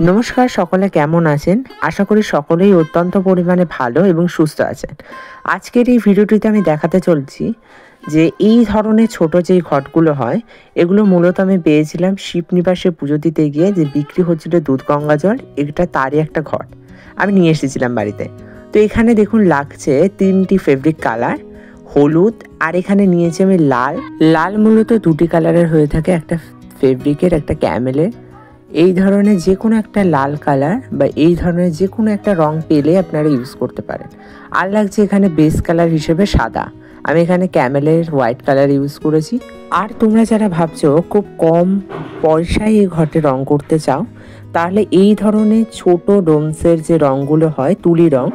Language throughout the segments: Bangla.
নমস্কার, সকলে কেমন আছেন? আশা করি সকলেই অত্যন্ত পরিমাণে ভালো এবং সুস্থ আছেন। আজকের এই ভিডিওটিতে আমি দেখাতে চলছি যে এই ধরনের ছোট যেই ঘটগুলো হয়, এগুলো মূলত আমি পেয়েছিলাম শিবনিবাসে পুজো দিতে গিয়ে, যে বিক্রি হচ্ছিল দুধ গঙ্গা জল, এটা তারই একটা ঘট আমি নিয়ে এসেছিলাম বাড়িতে। তো এখানে দেখুন লাগছে 3টি ফেব্রিক কালার, হলুদ, আর এখানে নিয়েছি আমি লাল। লাল মূলত দুটি কালারের হয়ে থাকে, একটা ফেব্রিকের, একটা ক্যামেলের। এই ধরনের যে কোনো একটা লাল কালার বা এই ধরনের যে কোনো একটা রং পেলে আপনারা ইউজ করতে পারেন। আর লাগছে এখানে বেস কালার হিসেবে সাদা, আমি এখানে ক্যামেলের হোয়াইট কালার ইউজ করেছি। আর তোমরা যারা ভাবছো খুব কম পয়সায় এই ঘটে রং করতে চাও, তাহলে এই ধরনের ছোট ডোমসের যে রঙগুলো হয়, তুলি রং,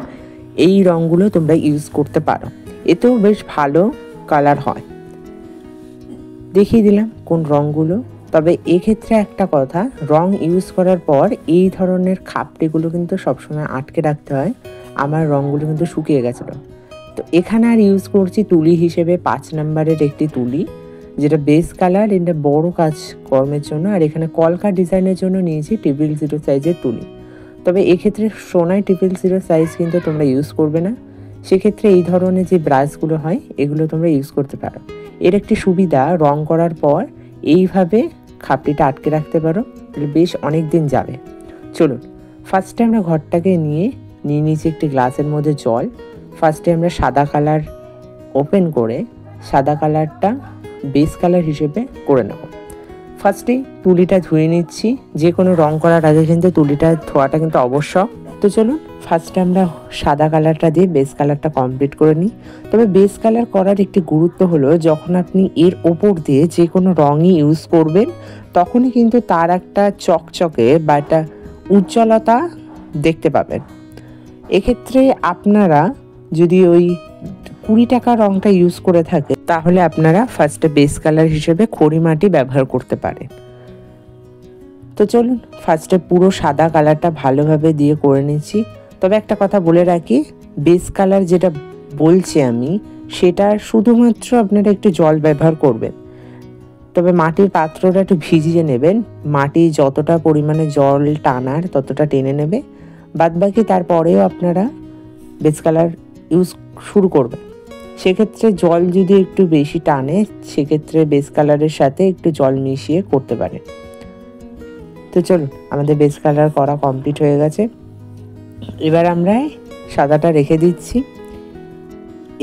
এই রঙগুলো তোমরা ইউজ করতে পারো, এতেও বেশ ভালো কালার হয়। দেখিয়ে দিলাম কোন রঙগুলো। তবে এক্ষেত্রে একটা কথা, রং ইউজ করার পর এই ধরনের খাপড়িগুলো কিন্তু সবসময় আটকে রাখতে হয়। আমার রঙগুলো কিন্তু শুকিয়ে গেছিলো, তো এখানে আর ইউজ করছি তুলি হিসেবে 5 নম্বরের একটি তুলি, যেটা বেস কালার, এটা বড় কাজ কর্মের জন্য। আর এখানে কলকা ডিজাইনের জন্য নিয়েছি 000 সাইজের তুলি। তবে এক্ষেত্রে সোনায় 000 সাইজ কিন্তু তোমরা ইউজ করবে না, সেক্ষেত্রে এই ধরনের যে ব্রাশগুলো হয় এগুলো তোমরা ইউজ করতে পারো। এর একটি সুবিধা, রং করার পর এইভাবে খাপটিটা আটকে রাখতে পারো, তাহলে বেশ অনেক দিন যাবে। চলুন, ফার্স্টে আমরা ঘরটাকে নিয়ে নিয়েছি একটি গ্লাসের মধ্যে জল। ফার্স্টে আমরা সাদা কালার ওপেন করে সাদা কালারটা বেস কালার হিসেবে করে নেব। ফার্স্টে তুলিটা ধুয়ে নিচ্ছি, যে কোনো রং করার আগে কিন্তু তুলিটা ধোয়াটা কিন্তু আবশ্যক। তো চলুন, ফার্স্টে আমরা সাদা কালারটা দিয়ে বেস কালারটা কমপ্লিট করে নিই। তবে বেস কালার করার একটি গুরুত্ব হলো, যখন আপনি এর ওপর দিয়ে যে কোনো রঙই ইউজ করবেন, তখনই কিন্তু তার একটা চকচকে বা একটা উজ্জ্বলতা দেখতে পাবেন। এক্ষেত্রে আপনারা যদি ওই 20 টাকা রঙটা ইউজ করে থাকে, তাহলে আপনারা ফার্স্টে বেস কালার হিসেবে খড়ি মাটি ব্যবহার করতে পারেন। তো চলুন, ফার্স্টে পুরো সাদা কালারটা ভালোভাবে দিয়ে করে নিচ্ছি। তবে একটা কথা বলে রাখি, বেস কালার যেটা বলছি আমি, সেটা শুধুমাত্র আপনারা একটু জল ব্যবহার করবেন। তবে মাটির পাত্রটা একটু ভিজিয়ে নেবেন, মাটি যতটা পরিমাণে জল টানার ততটা টেনে নেবে। বাদবাকি তারপরেও আপনারা বেস কালার ইউজ শুরু করবেন। সেক্ষেত্রে জল যদি একটু বেশি টানে, সেক্ষেত্রে বেস কালারের সাথে একটু জল মিশিয়ে করতে পারেন। তো চলুন, আমাদের বেস কালার করা কমপ্লিট হয়ে গেছে। এবার আমরা সাদাটা রেখে দিচ্ছি।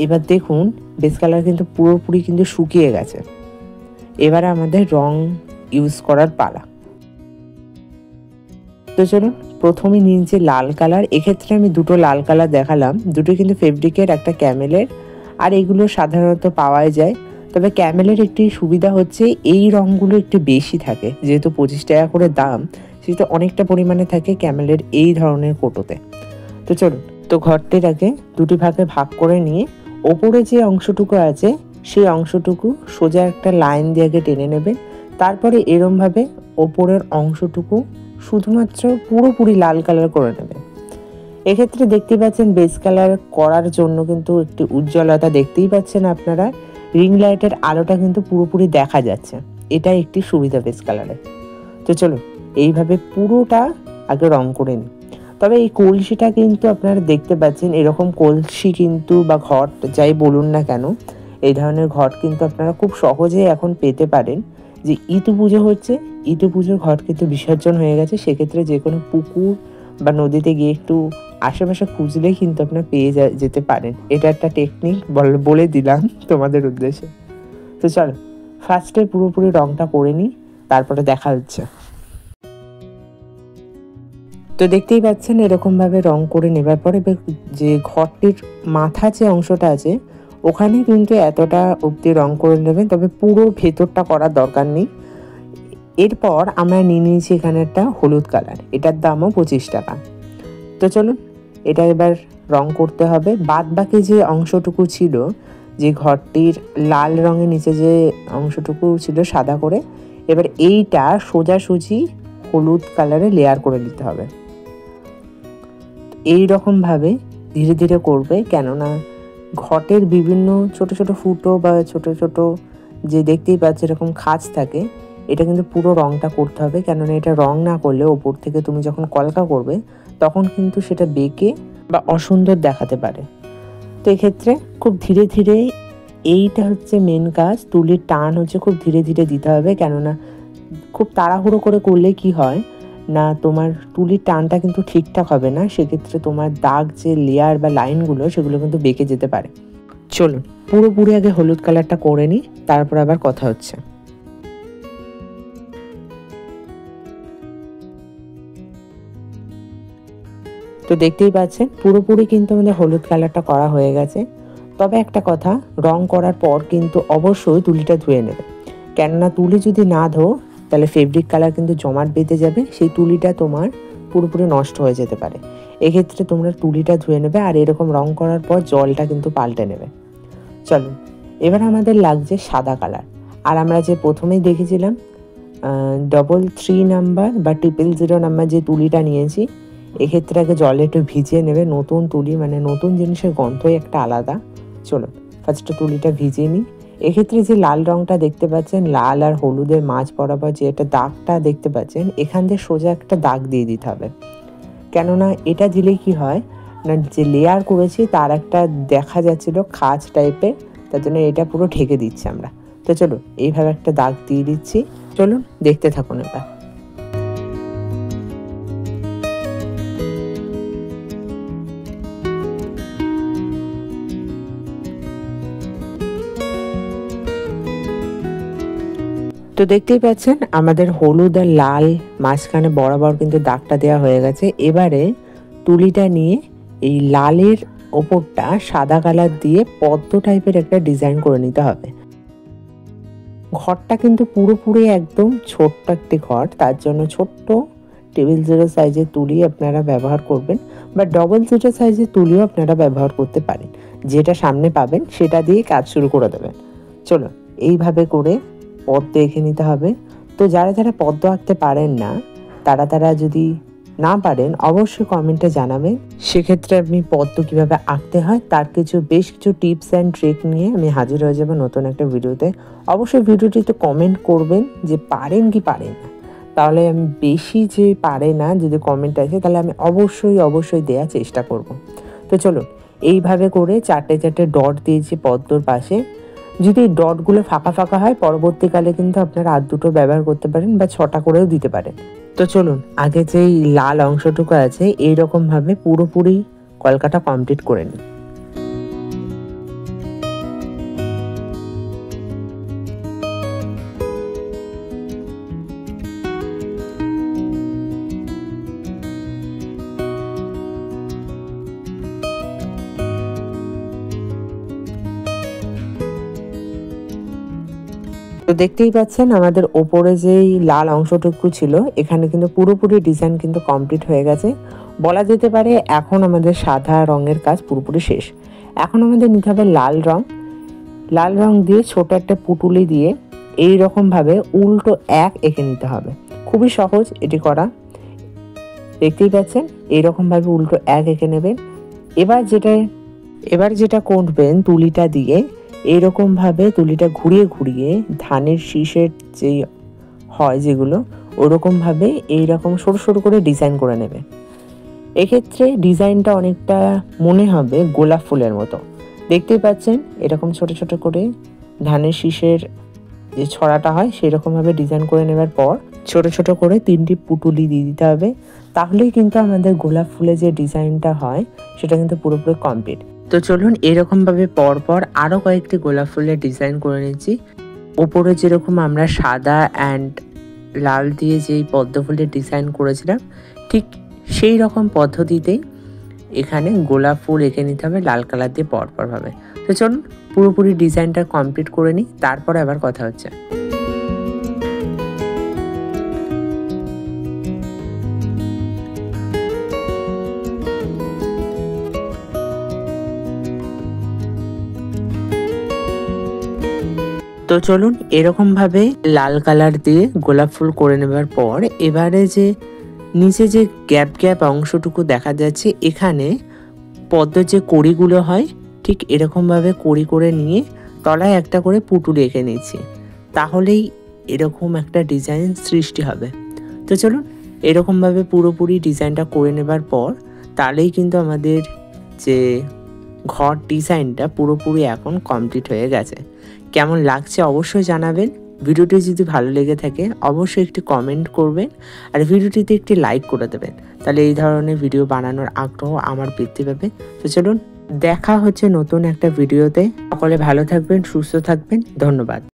এবার দেখুন, বেস কালার কিন্তু পুরোপুরি কিন্তু শুকিয়ে গেছে। এবার আমাদের রং ইউজ করার পালা। তো চলুন, প্রথমে নিয়েছি লাল কালার। এক্ষেত্রে আমি দুটো লাল কালার দেখালাম, দুটো কিন্তু ফেব্রিকের, একটা ক্যামেলের। আর এগুলো সাধারণত পাওয়াই যায়। তবে ক্যামেলের একটি সুবিধা হচ্ছে, এই রঙগুলো একটু বেশি থাকে, যেহেতু 25 টাকা করে দাম, সেটা অনেকটা পরিমাণে থাকে ক্যামেলের এই ধরনের কোটোতে। তো চলুন, তো ঘরটিটাকে দুটি ভাগে ভাগ করে নিয়ে ওপরে যে অংশটুকু আছে সেই অংশটুকু সোজা একটা লাইন দিয়ে আগে টেনে নেবেন। তারপরে এরমভাবে ওপরের অংশটুকু শুধুমাত্র পুরোপুরি লাল কালার করে নেবেন। এক্ষেত্রে দেখতে পাচ্ছেন বেস কালার করার জন্য কিন্তু একটি উজ্জ্বলতা দেখতেই পাচ্ছেন আপনারা, রিং লাইটের আলোটা কিন্তু পুরোপুরি দেখা যাচ্ছে, এটা একটি সুবিধা বেস কালারের। তো চলুন, এইভাবে পুরোটা আগে রং করে নিই। তবে এই কলসিটা কিন্তু আপনারা দেখতে পাচ্ছেন, এরকম কলসি কিন্তু বা ঘট যাই বলুন না কেন, এই ধরনের ঘট কিন্তু আপনারা খুব সহজেই এখন পেতে পারেন। যে ইতু পুজো হচ্ছে, ইতু পুজোর ঘট কিন্তু বিসর্জন হয়ে গেছে, সেক্ষেত্রে যে কোনো পুকুর বা নদীতে গিয়ে একটু আশেপাশে খুঁজলেই কিন্তু আপনারা পেয়ে যেতে পারেন। এটা একটা টেকনিক বলে দিলাম তোমাদের উদ্দেশ্যে। তো চলো, ফার্স্টে পুরোপুরি রংটা করে নিই, তারপরে দেখা হচ্ছে। তো দেখতেই পাচ্ছেন, এরকমভাবে রং করে নেবার পরে যে ঘরটির মাথা যে অংশটা আছে, ওখানে কিন্তু এতটা অবধি রং করে নেবেন, তবে পুরো ভেতরটা করার দরকার নেই। এরপর আমরা নিয়ে নিয়েছি এখানে একটা হলুদ কালার, এটার দামও 25 টাকা। তো চলুন, এটা এবার রং করতে হবে। বাদ বাকি যে অংশটুকু ছিল, যে ঘরটির লাল রঙের নিচে যে অংশটুকু ছিল সাদা করে, এবার এইটা সোজাসুজি হলুদ কালারে লেয়ার করে দিতে হবে। এই রকমভাবে ধীরে ধীরে করবে, কেননা ঘটের বিভিন্ন ছোট ছোট ফুটো বা ছোট ছোট যে দেখতেই পাচ্ছে এরকম খাঁজ থাকে, এটা কিন্তু পুরো রঙটা করতে হবে, কেননা এটা রং না করলে ওপর থেকে তুমি যখন কলকা করবে তখন কিন্তু সেটা বেঁকে বা অসুন্দর দেখাতে পারে। তো এক্ষেত্রে খুব ধীরে ধীরে, এইটা হচ্ছে মেন কাজ, তুলির টান হচ্ছে খুব ধীরে ধীরে দিতে হবে, কেননা খুব তাড়াহুড়ো করে করলে কি হয় না, তোমার তুলির টানটা কিন্তু ঠিকঠাক হবে না, সেক্ষেত্রে তোমার দাগ যে লেয়ার বা লাইনগুলো সেগুলো কিন্তু বেঁকে যেতে পারে। চলুন পুরোপুরি আগে হলুদ কালারটা করে নিই, তারপর আবার কথা হচ্ছে। তো দেখতেই পাচ্ছেন পুরোপুরি কিন্তু আমাদের হলুদ কালারটা করা হয়ে গেছে। তবে একটা কথা, রং করার পর কিন্তু অবশ্যই তুলিটা ধুয়ে নেবে, কেননা তুলি যদি না ধো তাহলে ফেব্রিক কালার কিন্তু জমাট বেঁধে যাবে, সেই তুলিটা তোমার পুরোপুরি নষ্ট হয়ে যেতে পারে। এক্ষেত্রে তোমরা তুলিটা ধুয়ে নেবে, আর এরকম রং করার পর জলটা কিন্তু পাল্টে নেবে। চলো এবার আমাদের লাগছে সাদা কালার। আর আমরা যে প্রথমেই দেখেছিলাম 333 নাম্বার বা 000 নাম্বার যে তুলিটা নিয়েছি, এক্ষেত্রে আগে জলে একটু ভিজিয়ে নেবে। নতুন তুলি মানে নতুন জিনিসের গন্ধই একটা আলাদা। চলো ফার্স্টে তুলিটা ভিজিয়ে নিই। এক্ষেত্রে যে লাল রংটা দেখতে পাচ্ছেন, লাল আর হলুদের মাঝ বরাবর যে একটা দাগটা দেখতে পাচ্ছেন, এখান দিয়ে সোজা একটা দাগ দিয়ে দিতে হবে, কেননা এটা দিলে কি হয় না, যে লেয়ার করেছি তার একটা দেখা যাচ্ছিল খাঁজ টাইপের, তার জন্য এটা পুরো ঢেকে দিচ্ছি আমরা। তো চলো এইভাবে একটা দাগ দিয়ে দিচ্ছি, চলুন দেখতে থাকুন এবার। তো দেখতেই পাচ্ছেন আমাদের হলুদ আর লাল মাঝখানে বরাবর কিন্তু দাগটা দেওয়া হয়ে গেছে। এবারে তুলিটা নিয়ে এই লালের ওপরটা সাদা কালার দিয়ে পদ্ম টাইপের একটা ডিজাইন করে নিতে হবে। ঘরটা কিন্তু পুরোপুরি একদম ছোট্ট একটি ঘর, তার জন্য ছোট্ট 000 সাইজের তুলি আপনারা ব্যবহার করবেন, বা 000 সাইজের তুলিও আপনারা ব্যবহার করতে পারেন। যেটা সামনে পাবেন সেটা দিয়ে কাজ শুরু করে দেবেন। চলো এইভাবে করে পদ্ম এঁকে নিতে হবে। তো যারা যারা পদ্ম আঁকতে পারেন না, তারা যদি না পারেন অবশ্যই কমেন্টে জানাবেন, সেক্ষেত্রে আমি পদ্ম কীভাবে আঁকতে হয় তার বেশ কিছু টিপস অ্যান্ড ট্রিক নিয়ে আমি হাজির হয়ে যাব নতুন একটা ভিডিওতে। অবশ্যই ভিডিওটিতে কমেন্ট করবেন যে পারেন কি পারেন না, তাহলে আমি বেশি যে পারে না যদি কমেন্ট আসে তাহলে আমি অবশ্যই দেওয়ার চেষ্টা করব। তো চলুন এইভাবে করে 4টে ডট দিয়েছি পদ্মর পাশে। যদি ডটগুলো ফাঁকা ফাঁকা হয় পরবর্তীকালে কিন্তু আপনারা 2 ব্যবহার করতে পারেন, বা 6টা করেও দিতে পারেন। তো চলুন আগে যেই লাল অংশটুকু আছে এইরকম ভাবে পুরোপুরি কলকাটা কমপ্লিট করে নিই। তো দেখতেই পাচ্ছেন আমাদের ওপরে যেই লাল অংশটুকু ছিল এখানে কিন্তু পুরোপুরি ডিজাইন কিন্তু কমপ্লিট হয়ে গেছে। বলা যেতে পারে এখন আমাদের সাদা রঙের কাজ পুরোপুরি শেষ। এখন আমাদের নিতে হবে লাল রং। লাল রং দিয়ে ছোট একটা পুটুলি দিয়ে এই রকমভাবে উল্টো এক এঁকে নিতে হবে। খুবই সহজ এটি করা, দেখতেই পাচ্ছেন এইরকমভাবে উল্টো এক এঁকে নেবেন। এবার যেটা করবেন তুলিটা দিয়ে এইরকমভাবে তুলিটা ঘুরিয়ে ধানের শীষের যে হয় যেগুলো ওরকমভাবে এইরকম সরু করে ডিজাইন করে নেবে। এক্ষেত্রে ডিজাইনটা অনেকটা মনে হবে গোলাপ ফুলের মতো। দেখতেই পাচ্ছেন এরকম ছোট করে ধানের শীষের যে ছড়াটা হয় সেরকমভাবে ডিজাইন করে নেবার পর ছোট করে 3টি পুটুলি দিয়ে দিতে হবে, তাহলেই কিন্তু আমাদের গোলাপ ফুলের যে ডিজাইনটা হয় সেটা কিন্তু পুরোপুরি কমপ্লিট। তো চলুন এরকমভাবে পরপর আরও কয়েকটি গোলাপ ফুলের ডিজাইন করে নিচ্ছি। ওপরে যেরকম আমরা সাদা অ্যান্ড লাল দিয়ে যেই পদ্ম ফুলের ডিজাইন করেছিলাম ঠিক সেই রকম পদ্ধতিতেই এখানে গোলাপ ফুল এঁকে নিতে হবে লাল কালার দিয়ে পরপরভাবে। তো চলুন পুরোপুরি ডিজাইনটা কমপ্লিট করে নিই, তারপরে আবার কথা হচ্ছে। তো চলুন এরকমভাবে লাল কালার দিয়ে গোলাপ ফুল করে নেবার পর এবারে যে নিচে যে গ্যাপ অংশটুকু দেখা যাচ্ছে এখানে পদ্মের যে কড়িগুলো হয় ঠিক এরকমভাবে কড়ি করে নিয়ে তলায় একটা করে পুটুলি এঁকে নিচ্ছি, তাহলেই এরকম একটা ডিজাইন সৃষ্টি হবে। তো চলুন এরকমভাবে পুরোপুরি ডিজাইনটা করে নেবার পর তাহলেই কিন্তু আমাদের যে ঘর ডিজাইনটা পুরোপুরি এখন কমপ্লিট হয়ে গেছে। কেমন লাগছে অবশ্যই জানাবেন। ভিডিওটি যদি ভালো লেগে থাকে অবশ্যই একটি কমেন্ট করবেন আর ভিডিওটিতে একটি লাইক করে দেবেন, তাহলে এই ধরনের ভিডিও বানানোর আগ্রহ আমার বৃদ্ধি পাবে। তো চলুন দেখা হচ্ছে নতুন একটা ভিডিওতে। সকলে ভালো থাকবেন, সুস্থ থাকবেন। ধন্যবাদ।